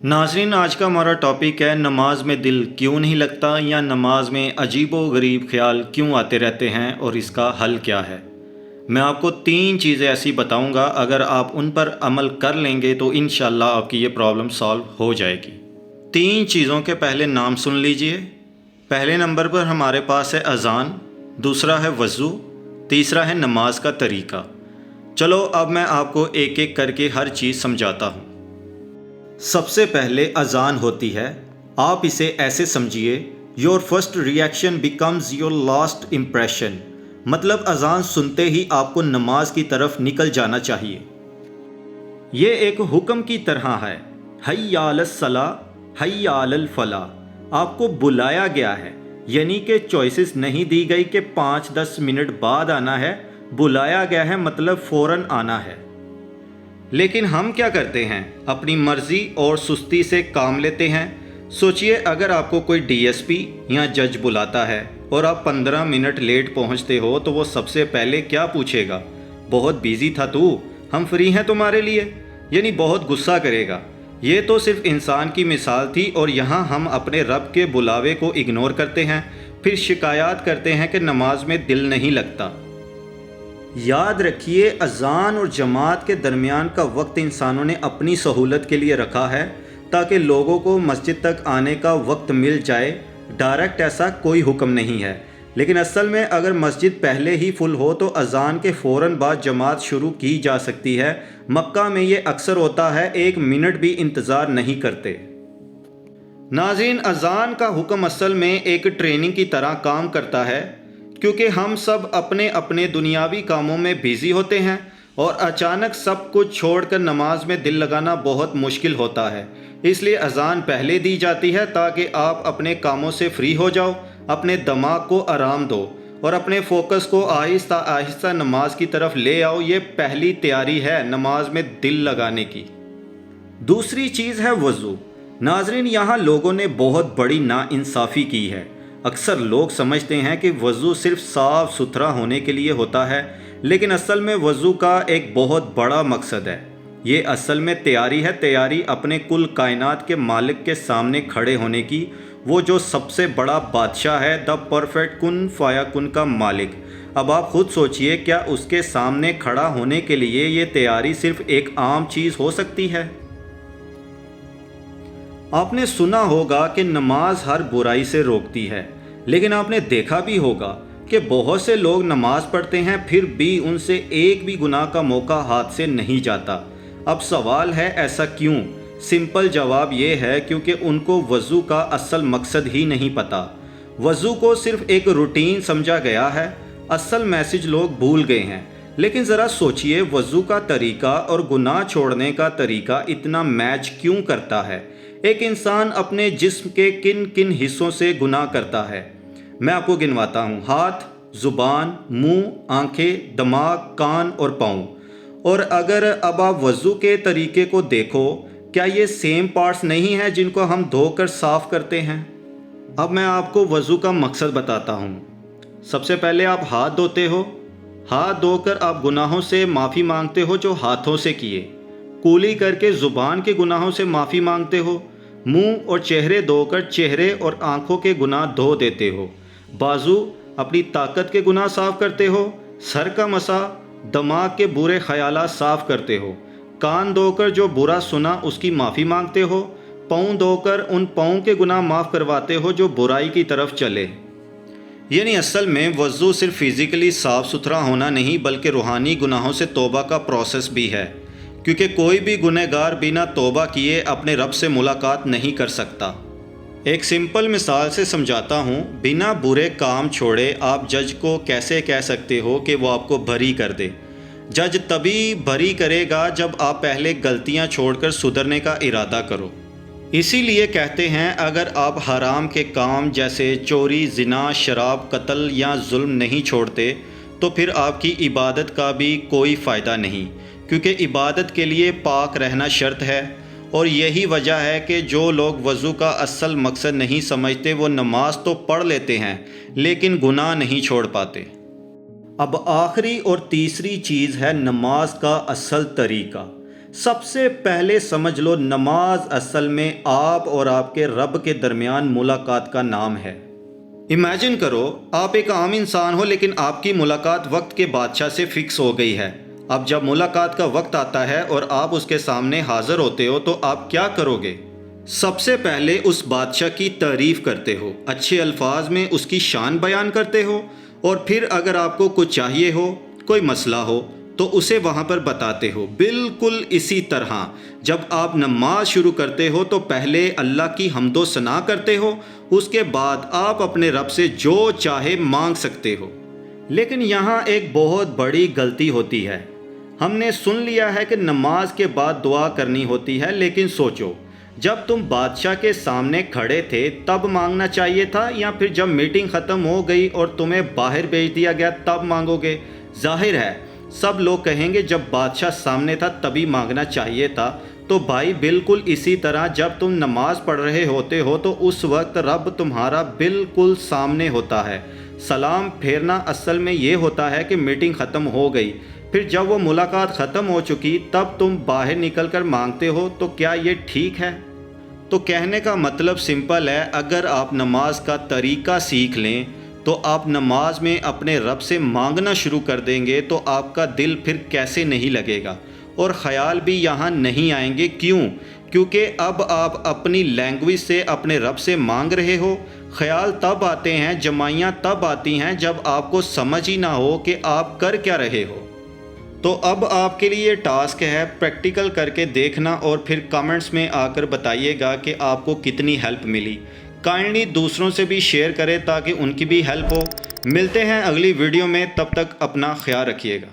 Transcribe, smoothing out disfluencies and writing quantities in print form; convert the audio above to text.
नाज़रीन, आज का हमारा टॉपिक है नमाज में दिल क्यों नहीं लगता या नमाज में अजीबो गरीब ख्याल क्यों आते रहते हैं और इसका हल क्या है। मैं आपको 3 चीज़ें ऐसी बताऊंगा, अगर आप उन पर अमल कर लेंगे तो इंशाल्लाह आपकी ये प्रॉब्लम सॉल्व हो जाएगी। 3 चीज़ों के पहले नाम सुन लीजिए। पहले नंबर पर हमारे पास है अज़ान, दूसरा है वज़ू, तीसरा है नमाज का तरीका। चलो अब मैं आपको एक एक करके हर चीज़ समझाता हूँ। सबसे पहले अजान होती है। आप इसे ऐसे समझिए, your first reaction becomes your last impression. मतलब अजान सुनते ही आपको नमाज की तरफ निकल जाना चाहिए। ये एक हुक्म की तरह है, हय्या अलस सला हय्या अलल फला। आपको बुलाया गया है, यानी कि चॉइसेस नहीं दी गई कि 5-10 मिनट बाद आना है। बुलाया गया है मतलब फ़ौरन आना है। लेकिन हम क्या करते हैं, अपनी मर्ज़ी और सुस्ती से काम लेते हैं। सोचिए, अगर आपको कोई डीएसपी या जज बुलाता है और आप 15 मिनट लेट पहुंचते हो तो वो सबसे पहले क्या पूछेगा? बहुत बिजी था तू, हम फ्री हैं तुम्हारे लिए। यानी बहुत गुस्सा करेगा। ये तो सिर्फ इंसान की मिसाल थी और यहाँ हम अपने रब के बुलावे को इग्नोर करते हैं, फिर शिकायत करते हैं कि नमाज में दिल नहीं लगता। याद रखिए, अजान और जमात के दरमियान का वक्त इंसानों ने अपनी सहूलत के लिए रखा है ताकि लोगों को मस्जिद तक आने का वक्त मिल जाए। डायरेक्ट ऐसा कोई हुक्म नहीं है, लेकिन असल में अगर मस्जिद पहले ही फुल हो तो अजान के फ़ौरन बाद जमात शुरू की जा सकती है। मक्का में ये अक्सर होता है, 1 मिनट भी इंतज़ार नहीं करते। नाज़रीन, अजान का हुक्म असल में एक ट्रेनिंग की तरह काम करता है, क्योंकि हम सब अपने अपने दुनियावी कामों में बिज़ी होते हैं और अचानक सब कुछ छोड़कर नमाज में दिल लगाना बहुत मुश्किल होता है। इसलिए अजान पहले दी जाती है ताकि आप अपने कामों से फ्री हो जाओ, अपने दिमाग को आराम दो और अपने फोकस को आहिस्ता आहिस्ता नमाज की तरफ ले आओ। ये पहली तैयारी है नमाज में दिल लगाने की। दूसरी चीज़ है वज़ू। नाज़रीन, यहाँ लोगों ने बहुत बड़ी नाइंसाफ़ी की है। अक्सर लोग समझते हैं कि वज़ू सिर्फ साफ़ सुथरा होने के लिए होता है, लेकिन असल में वज़ू का एक बहुत बड़ा मकसद है। ये असल में तैयारी है, तैयारी अपने कुल कायनात के मालिक के सामने खड़े होने की। वो जो सबसे बड़ा बादशाह है, द परफेक्ट कुन फाया कुन का मालिक। अब आप खुद सोचिए, क्या उसके सामने खड़ा होने के लिए ये तैयारी सिर्फ एक आम चीज़ हो सकती है? आपने सुना होगा कि नमाज हर बुराई से रोकती है, लेकिन आपने देखा भी होगा कि बहुत से लोग नमाज पढ़ते हैं फिर भी उनसे एक भी गुनाह का मौका हाथ से नहीं जाता। अब सवाल है, ऐसा क्यों? सिंपल जवाब ये है, क्योंकि उनको वज़ू का असल मकसद ही नहीं पता। वज़ू को सिर्फ एक रूटीन समझा गया है, असल मैसेज लोग भूल गए हैं। लेकिन ज़रा सोचिए, वज़ू का तरीका और गुनाह छोड़ने का तरीका इतना मैच क्यों करता है? एक इंसान अपने जिस्म के किन किन हिस्सों से गुनाह करता है? मैं आपको गिनवाता हूँ। हाथ, ज़ुबान, मुंह, आंखें, दिमाग, कान और पाँव। और अगर अब आप वज़ू के तरीके को देखो, क्या ये सेम पार्ट्स नहीं हैं जिनको हम धोकर साफ़ करते हैं? अब मैं आपको वज़ू का मकसद बताता हूँ। सबसे पहले आप हाथ धोते हो। हाथ धोकर आप गुनाहों से माफ़ी मांगते हो जो हाथों से किए। कूली करके ज़ुबान के गुनाहों से माफ़ी मांगते हो। मुंह और चेहरे धोकर चेहरे और आँखों के गुनाह धो देते हो। बाजू, अपनी ताकत के गुनाह साफ़ करते हो। सर का मसा, दिमाग के बुरे ख्यालात साफ़ करते हो। कान धोकर जो बुरा सुना उसकी माफ़ी मांगते हो। पाँव धोकर उन पाँव के गुनाह माफ़ करवाते हो जो बुराई की तरफ चले। यानी असल में वज़ू सिर्फ फ़िज़िकली साफ़ सुथरा होना नहीं, बल्कि रूहानी गुनाहों से तौबा का प्रोसेस भी है, क्योंकि कोई भी गुनहगार बिना तौबा किए अपने रब से मुलाकात नहीं कर सकता। एक सिंपल मिसाल से समझाता हूँ। बिना बुरे काम छोड़े आप जज को कैसे कह सकते हो कि वो आपको बरी कर दे? जज तभी बरी करेगा जब आप पहले गलतियाँ छोड़कर सुधरने का इरादा करो। इसीलिए कहते हैं, अगर आप हराम के काम जैसे चोरी, ज़िना, शराब, कत्ल या जुल्म नहीं छोड़ते तो फिर आपकी इबादत का भी कोई फ़ायदा नहीं, क्योंकि इबादत के लिए पाक रहना शर्त है। और यही वजह है कि जो लोग वज़ू का असल मकसद नहीं समझते, वो नमाज तो पढ़ लेते हैं लेकिन गुनाह नहीं छोड़ पाते। अब आखिरी और तीसरी चीज़ है नमाज का असल तरीका। سب سے پہلے سمجھ لو نماز اصل میں آپ اور آپ کے رب کے درمیان ملاقات کا نام ہے۔ امیجن کرو آپ ایک عام انسان ہو لیکن آپ کی ملاقات وقت کے بادشاہ سے فکس ہو گئی ہے۔ اب جب ملاقات کا وقت آتا ہے اور آپ اس کے سامنے حاضر ہوتے ہو تو آپ کیا کرو گے؟ سب سے پہلے اس بادشاہ کی تعریف کرتے ہو، اچھے الفاظ میں اس کی شان بیان کرتے ہو، اور پھر اگر آپ کو کچھ چاہیے ہو، کوئی مسئلہ ہو تو اسے وہاں پر بتاتے ہو۔ بالکل اسی طرح جب آپ نماز شروع کرتے ہو تو پہلے اللہ کی حمد و ثنا کرتے ہو، اس کے بعد آپ اپنے رب سے جو چاہے مانگ سکتے ہو۔ لیکن یہاں ایک بہت بڑی غلطی ہوتی ہے۔ ہم نے سن لیا ہے کہ نماز کے بعد دعا کرنی ہوتی ہے، لیکن سوچو جب تم بادشاہ کے سامنے کھڑے تھے تب مانگنا چاہیے تھا، یا پھر جب میٹنگ ختم ہو گئی اور تمہیں باہر بھیج دیا گیا تب مانگو گے؟ ظاہر ہے سب لوگ کہیں گے جب بادشاہ سامنے تھا تبھی مانگنا چاہیے تھا۔ تو بھائی بالکل اسی طرح جب تم نماز پڑھ رہے ہوتے ہو تو اس وقت رب تمہارا بالکل سامنے ہوتا ہے۔ سلام پھیرنا اصل میں یہ ہوتا ہے کہ میٹنگ ختم ہو گئی، پھر جب وہ ملاقات ختم ہو چکی تب تم باہر نکل کر مانگتے ہو، تو کیا یہ ٹھیک ہے؟ تو کہنے کا مطلب سمپل ہے، اگر آپ نماز کا طریقہ سیکھ لیں تو آپ نماز میں اپنے رب سے مانگنا شروع کر دیں گے تو آپ کا دل پھر کیسے نہیں لگے گا، اور خیال بھی یہاں نہیں آئیں گے۔ کیوں؟ کیونکہ اب آپ اپنی لینگویج سے اپنے رب سے مانگ رہے ہو۔ خیال تب آتے ہیں، جمائیاں تب آتی ہیں جب آپ کو سمجھ ہی نہ ہو کہ آپ کر کیا رہے ہو۔ تو اب آپ کے لیے یہ ٹاسک ہے، پریکٹیکل کر کے دیکھنا اور پھر کمنٹس میں آ کر بتائیے گا کہ آپ کو کتنی ہیلپ ملی۔ کائنڈلی دوسروں سے بھی شیئر کریں تاکہ ان کی بھی ہیلپ ہو۔ ملتے ہیں اگلی ویڈیو میں، تب تک اپنا خیال رکھیے گا۔